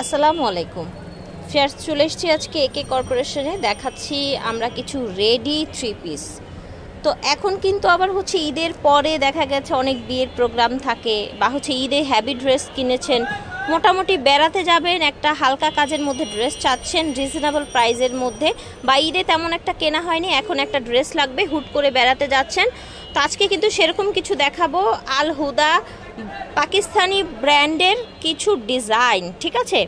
আসসালামু আলাইকুম ফেয়ার্স চলে এসেছি আজকে একে কর্পোরেশনে দেখাচ্ছি আমরা কিছু রেডি থ্রি পিস। তো এখন কিন্তু আবার হচ্ছে ঈদের পরে দেখা গেছে অনেক বিয়ের প্রোগ্রাম থাকে বা হচ্ছে ঈদে হ্যাভি ড্রেস কিনেছেন, মোটামুটি বেড়াতে যাবেন, একটা হালকা কাজের মধ্যে ড্রেস চাচ্ছেন রিজনেবল প্রাইসের মধ্যে, বা ঈদে তেমন একটা কেনা হয়নি, এখন একটা ড্রেস লাগবে, হুট করে বেড়াতে যাচ্ছেন। তো আজকে কিন্তু সেরকম কিছু দেখাবো। আল হুদা পাকিস্তানি ব্র্যান্ডের কিছু ডিজাইন, ঠিক আছে,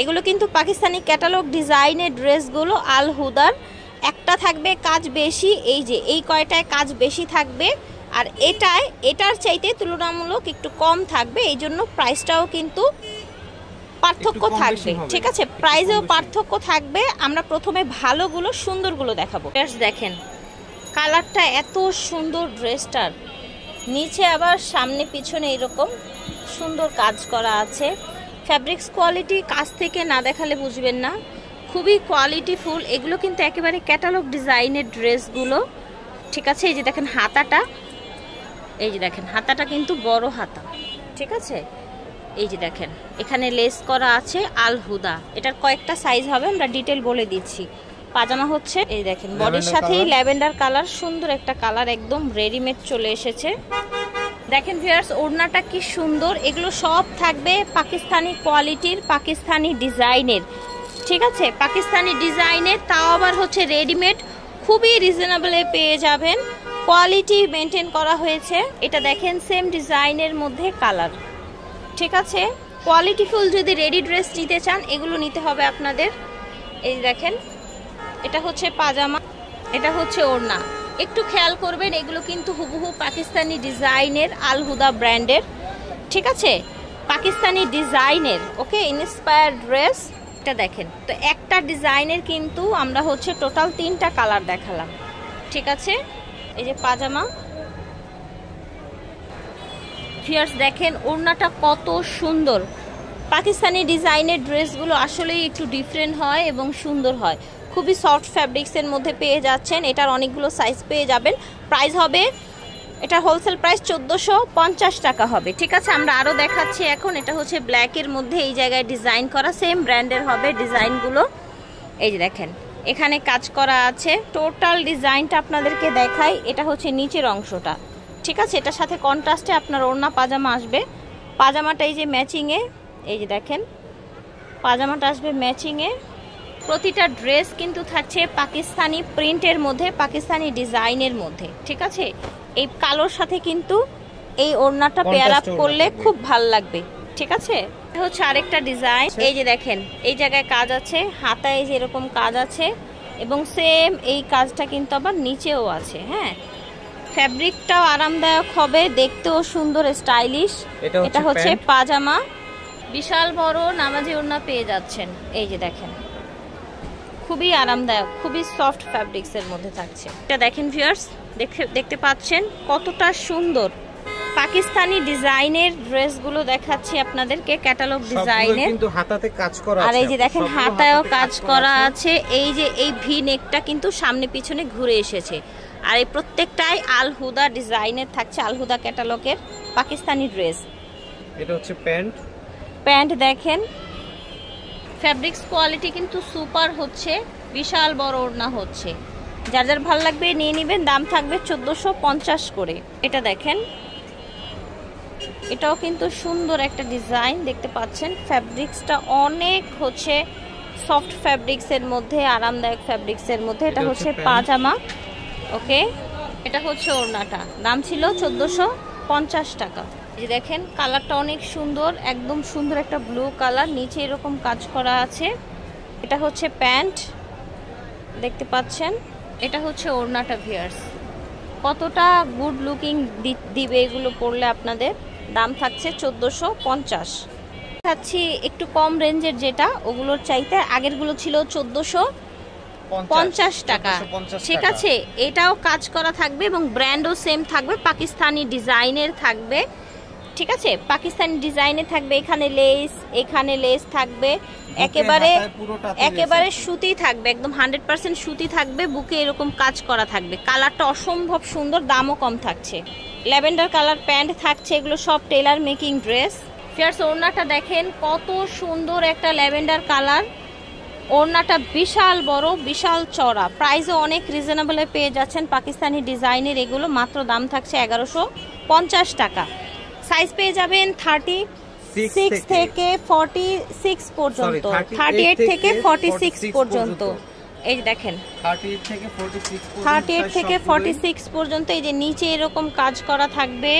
এগুলো কিন্তু পাকিস্তানি ক্যাটালগ ডিজাইনের ড্রেসগুলো। আল হুদার একটা থাকবে কাজ বেশি, এই যে এই কয়টায় কাজ বেশি থাকবে, আর এটার চাইতে তুলনামূলক একটু কম থাকবে, এই জন্য প্রাইসটাও কিন্তু পার্থক্য থাকবে, ঠিক আছে, প্রাইসেও পার্থক্য থাকবে। আমরা প্রথমে ভালোগুলো সুন্দরগুলো দেখাবো। দেখেন কালারটা এত সুন্দর ড্রেসটার, নিচে আবার সামনে পিছনে এরকম সুন্দর কাজ করা আছে। ফ্যাব্রিক্স কোয়ালিটি কাছ থেকে না দেখালে বুঝবেন না, খুবই কোয়ালিটিফুল। এগুলো কিন্তু একেবারে ক্যাটালগ ডিজাইনের ড্রেসগুলো, ঠিক আছে। এই যে দেখেন হাতাটা, এই যে দেখেন হাতাটা কিন্তু বড় হাতা, ঠিক আছে। এই যে দেখেন এখানে লেস করা আছে আল হুদা, এটার কয়েকটা সাইজ হবে, আমরা ডিটেল বলে দিচ্ছি। পাজামা হচ্ছে এই দেখেন বডির সাথেই ল্যাভেন্ডার কালার, সুন্দর একটা কালার, একদম রেডিমেড চলে এসেছে। দেখেন ভিউয়ার্স ওড়নাটা কি সুন্দর, এগুলো সব থাকবে পাকিস্তানি কোয়ালিটির, পাকিস্তানি ডিজাইনের, ঠিক আছে, পাকিস্তানি ডিজাইনের, তাও আবার হচ্ছে রেডিমেড, খুবই রিজনেবলে পেয়ে যাবেন, কোয়ালিটি মেনটেন করা হয়েছে। এটা দেখেন সেম ডিজাইনের মধ্যে কালার, ঠিক আছে। কোয়ালিটিফুল যদি রেডি ড্রেস নিতে চান এগুলো নিতে হবে আপনাদের। এই দেখেন এটা হচ্ছে পাজামা, এটা হচ্ছে ওড়না, একটু খেয়াল করবেন এগুলো কিন্তু হুবহু পাকিস্তানি ডিজাইনের, আল হুদা ব্র্যান্ডের, ঠিক আছে, পাকিস্তানি ডিজাইনের, ওকে, ইন্সপায়ার ড্রেস। এটা দেখেন তো একটা ডিজাইনের কিন্তু আমরা হচ্ছে টোটাল 3টা কালার দেখালাম, ঠিক আছে। এই যে পাজামা, ভিউয়ার্স দেখেন ওড়নাটা কত সুন্দর। পাকিস্তানি ডিজাইনের ড্রেসগুলো আসলেই একটু ডিফারেন্ট হয় এবং সুন্দর হয়, খুবই সফট ফ্যাব্রিক্সের মধ্যে পেয়ে যাচ্ছেন। এটার অনেকগুলো সাইজ পেয়ে যাবেন। প্রাইস হবে, এটা হোলসেল প্রাইস 1450 টাকা হবে, ঠিক আছে। আমরা আরও দেখাচ্ছি এখন। এটা হচ্ছে ব্ল্যাকের মধ্যে এই জায়গায় ডিজাইন করা, সেম ব্র্যান্ডের হবে ডিজাইনগুলো। এই যে দেখেন এখানে কাজ করা আছে, টোটাল ডিজাইনটা আপনাদেরকে দেখাই। এটা হচ্ছে নিচের অংশটা, ঠিক আছে, এটার সাথে কন্ট্রাস্টে আপনার ওড়না পাজামা আসবে। পাজামাটা এই যে ম্যাচিংয়ে, এই যে দেখেন পাজামাটা আসবে ম্যাচিংয়ে। প্রতিটা ড্রেস কিন্তু থাকছে পাকিস্তানি প্রিন্টের মধ্যে, পাকিস্তানি ডিজাইনের মধ্যে, ঠিক আছে। এই কালোর সাথে কিন্তু এই ওড়নাটা পেয়ার আপ করলে খুব ভাল লাগবে, ঠিক আছে। এটা হচ্ছে আরেকটা ডিজাইন, এই যে দেখেন এই জায়গায় কাজ আছে, হাতায় যে এরকম কাজ আছে, এবং সেম এই কাজটা কিন্তু আবার নিচেও আছে। হ্যাঁ, ফ্যাব্রিকটাও আরামদায়ক হবে, দেখতেও সুন্দর স্টাইলিশ। এটা হচ্ছে পাজামা, বিশাল বড় নামাজি ওড়না পেয়ে যাচ্ছেন। এই যে দেখেন খুবই আরামদায়ক, খুবই সফট ফ্যাব্রিক্সের মধ্যে থাকছে। এটা দেখেন ভিউয়ার্স, দেখতে পাচ্ছেন কতটা সুন্দর পাকিস্তানি ডিজাইনের ড্রেসগুলো দেখাচ্ছি আপনাদেরকে, ক্যাটালগ ডিজাইনের, কিন্তু হাতাতে কাজ করা আছে। আর এই যে দেখেন হাতায়ও কাজ করা আছে। এই যে এই ভি নেকটা কিন্তু সামনে পিছনে ঘুরে এসেছে, আর এই প্রত্যেকটাই আল হুদা ডিজাইনের থাকছে, আল হুদা ক্যাটালগের পাকিস্তানি ড্রেস। এটা হচ্ছে প্যান্ট দেখেন ফ্যাব্রিক্স কোয়ালিটি কিন্তু সুপার হচ্ছে, বিশাল বড় ওড়না হচ্ছে, যার যার ভালো লাগবে নিয়ে নেবেন। দাম থাকবে 1450 করে। এটা দেখেন এটাও কিন্তু সুন্দর একটা ডিজাইন, দেখতে পাচ্ছেন ফ্যাব্রিক্সটা অনেক হচ্ছে সফট ফ্যাব্রিক্সের মধ্যে, আরামদায়ক ফ্যাব্রিক্সের মধ্যে। এটা হচ্ছে পাজামা, ওকে, এটা হচ্ছে ওড়নাটা, দাম ছিল 1450 টাকা। এই যে দেখেন কালারটা অনেক সুন্দর, একদম সুন্দর একটা ব্লু কালার, নিচে এরকম কাজ করা আছে। এটা হচ্ছে প্যান্ট, দেখতে পাচ্ছেন। এটা হচ্ছে ওড়নাটা ভিউয়ার্স, কতটা গুড লুকিং দিবে এগুলো পরলে আপনাদের। দাম থাকছে 1450। দেখাচ্ছি একটু কম রেঞ্জের যেটা, ওগুলোর চাইতে আগেরগুলো ছিল 1450 টাকা, ঠিক আছে। এটাও কাজ করা থাকবে এবং ব্র্যান্ডও সেম থাকবে, পাকিস্তানি ডিজাইনের থাকবে, ঠিক আছে, পাকিস্তানি ডিজাইনে থাকবে। এখানে লেস থাকবে, একেবারে সুতি থাকবে, একদম 100% সুতি থাকবে, বুকে এরকম কাজ করা থাকবে। কালারটা অসম্ভব সুন্দর, দামও কম থাকছে। ল্যাভেন্ডার কালার প্যান্ট থাকছে, এগুলো সব টেলার মেকিং ড্রেস। ফিয়ার্স ওড়নাটা দেখেন কত সুন্দর একটা ল্যাভেন্ডার কালার। ওড়নাটা বিশাল বড়, বিশাল চড়া, প্রাইসও অনেক রিজনেবলে পেয়ে যাচ্ছেন। পাকিস্তানি ডিজাইনের এগুলো, মাত্র দাম থাকছে 1150 টাকা। সাইজ পেয়ে যাবেন 36 থেকে 46 পর্যন্ত, 38 থেকে 46 পর্যন্ত। এই যে দেখেন 38 থেকে 46 পর্যন্ত। এই যে নিচে এরকম কাজ করা থাকবে,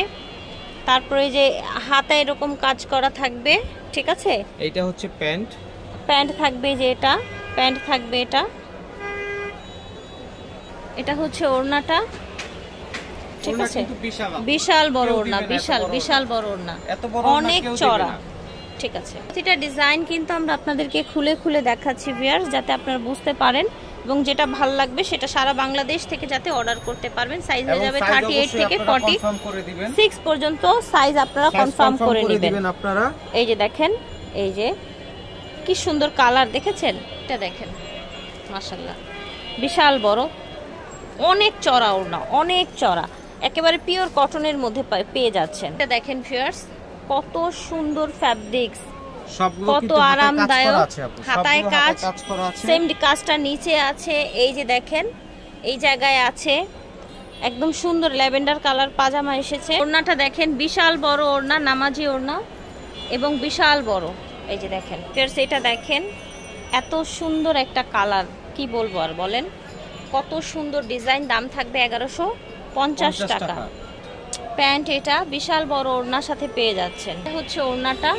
তারপরে যে হাতে এরকম কাজ করা থাকবে, ঠিক আছে। এইটা হচ্ছে প্যান্ট থাকবে, যে এটা প্যান্ট থাকবে, এটা হচ্ছে ওড়নাটা, ঠিক আছে। বিশাল বড় ওড়না, বিশাল বড় ওড়না, অনেক চড়া, ঠিক আছে। প্রতিটা ডিজাইন কিন্তু আমরা আপনাদেরকে খুলে খুলে দেখাচ্ছি ভিউয়ার্স, যাতে আপনারা বুঝতে পারেন এবং যেটা ভালো লাগবে সেটা সারা বাংলাদেশ থেকে যাতে অর্ডার করতে পারবেন। সাইজ হয়ে যাবে 38 থেকে 46 পর্যন্ত, সাইজ আপনারা কনফার্ম করে নেবেন আপনারা। এই যে দেখেন, এই যে কি সুন্দর কালার দেখেছেন, এটা দেখেন মাশাআল্লাহ, বিশাল বড়, অনেক চড়া ওড়না, অনেক চড়া, একেবারে পিওর কটনের মধ্যে পেয়ে যাচ্ছেন। এটা দেখেন ভিউয়ার্স কত সুন্দর ফ্যাব্রিক্স, কত আরামদায়ক, হাতায় কাজ, সেম কাজটা নিচে আছে। এই যে দেখেন এই জায়গায় আছে, একদম সুন্দর ল্যাভেন্ডার কালার পাজামা এসেছে। ওড়নাটা দেখেন বিশাল বড় ওড়না, নামাজি ওড়না এবং বিশাল বড়। এই যে দেখেন ফিয়ার্স, এটা দেখেন এত সুন্দর একটা কালার, কি বলবো আর বলেন, কত সুন্দর ডিজাইন। দাম থাকবে 1150 টাকা। প্যান্ট এটা বিশাল বড় ওড়নার সাথে পেয়ে যাচ্ছেন, হচ্ছে ওড়নাটা।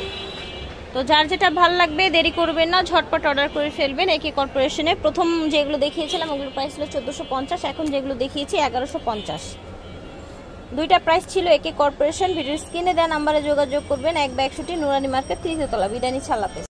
তো যার যেটা ভালো লাগবে দেরি করবেন না, ঝটপট অর্ডার করে ফেলবেন। একে কর্পোরেশনে প্রথম যেগুলো দেখিয়েছিলাম ওগুলোর প্রাইস ছিল 1450, এখন যেগুলো দেখিয়েছি 1150। দুইটা প্রাইস ছিল একে কর্পোরেশন। ভিডিও স্ক্রিনে দেওয়া নাম্বারে যোগাযোগ করবেন। 1/61 নুরানি মার্কেট, 3য় তলা, বিদানি ছাল্লাপে।